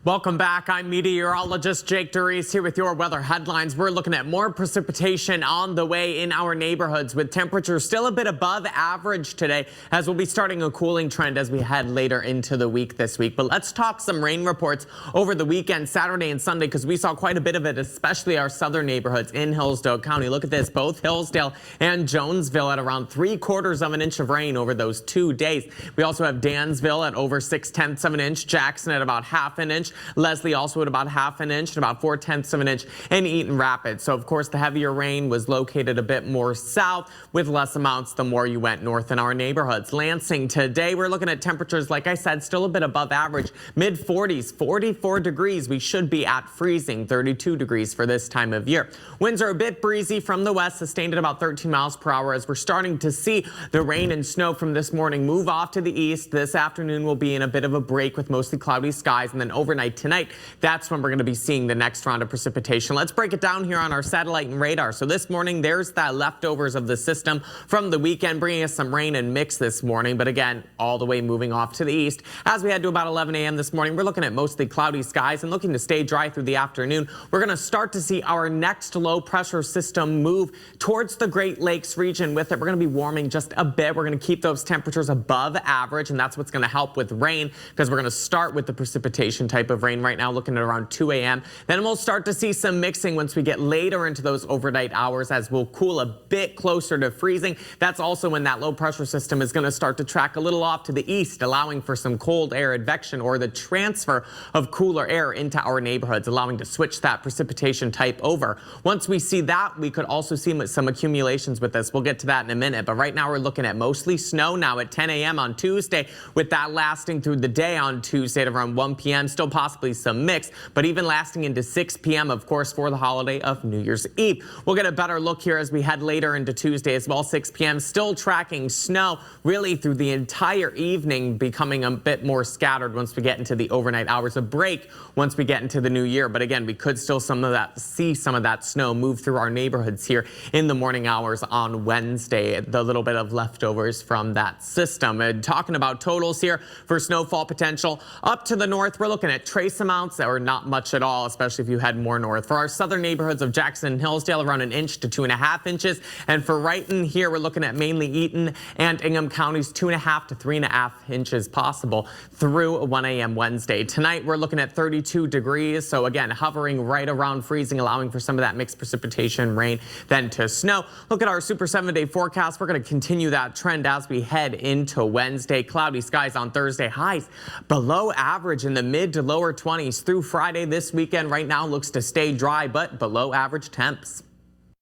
Welcome back. I'm meteorologist Jake Doris here with your weather headlines. We're looking at more precipitation on the way in our neighborhoods, with temperatures still a bit above average today, as we'll be starting a cooling trend as we head later into the week this week. But let's talk some rain reports over the weekend, Saturday and Sunday, because we saw quite a bit of it, especially our southern neighborhoods in Hillsdale County. Look at this. Both Hillsdale and Jonesville at around 3/4 of an inch of rain over those 2 days. We also have Dansville at over 6/10 of an inch, Jackson at about 1/2 an inch, Leslie also at about 1/2 an inch, and about 4/10 of an inch in Eaton Rapids. So of course the heavier rain was located a bit more south, with less amounts the more you went north in our neighborhoods. Lansing today, we're looking at temperatures, like I said, still a bit above average, mid-40s, 44 degrees. We should be at freezing, 32 degrees for this time of year. Winds are a bit breezy from the west, sustained at about 13 miles per hour, as we're starting to see the rain and snow from this morning move off to the east. This afternoon will be in a bit of a break with mostly cloudy skies, and then overnight tonight, that's when we're going to be seeing the next round of precipitation. Let's break it down here on our satellite and radar. So this morning, there's that leftovers of the system from the weekend, bringing us some rain and mix this morning. But again, all the way moving off to the east. As we head to about 11 a.m. this morning, we're looking at mostly cloudy skies and looking to stay dry through the afternoon. We're going to start to see our next low pressure system move towards the Great Lakes region. With it, we're going to be warming just a bit. We're going to keep those temperatures above average, and that's what's going to help with rain, because we're going to start with the precipitation type of rain right now, looking at around 2 a.m. Then we'll start to see some mixing once we get later into those overnight hours, as we'll cool a bit closer to freezing. That's also when that low pressure system is going to start to track a little off to the east, allowing for some cold air advection, or the transfer of cooler air into our neighborhoods, allowing to switch that precipitation type over. Once we see that, we could also see some accumulations with this. We'll get to that in a minute, but right now we're looking at mostly snow now at 10 a.m. on Tuesday, with that lasting through the day on Tuesday at around 1 p.m. Still possibly some mix, but even lasting into 6 p.m. of course for the holiday of New Year's Eve. We'll get a better look here as we head later into Tuesday as well. 6 p.m. still tracking snow really through the entire evening, becoming a bit more scattered once we get into the overnight hours. Of break once we get into the new year, but again, we could still see some of that snow move through our neighborhoods here in the morning hours on Wednesday. The little bit of leftovers from that system. And talking about totals here for snowfall potential up to the north, we're looking at trace amounts that are not much at all, especially if you head more north. For our southern neighborhoods of Jackson and Hillsdale, around 1 inch to 2.5 inches. And for right in here, we're looking at mainly Eaton and Ingham counties, 2.5 to 3.5 inches possible through 1 a.m. Wednesday. Tonight, we're looking at 32 degrees. So again, hovering right around freezing, allowing for some of that mixed precipitation, rain, then to snow. Look at our super 7-day forecast. We're going to continue that trend as we head into Wednesday. Cloudy skies on Thursday, highs below average in the mid to lower 20s through Friday. This weekend right now looks to stay dry, but below average temps.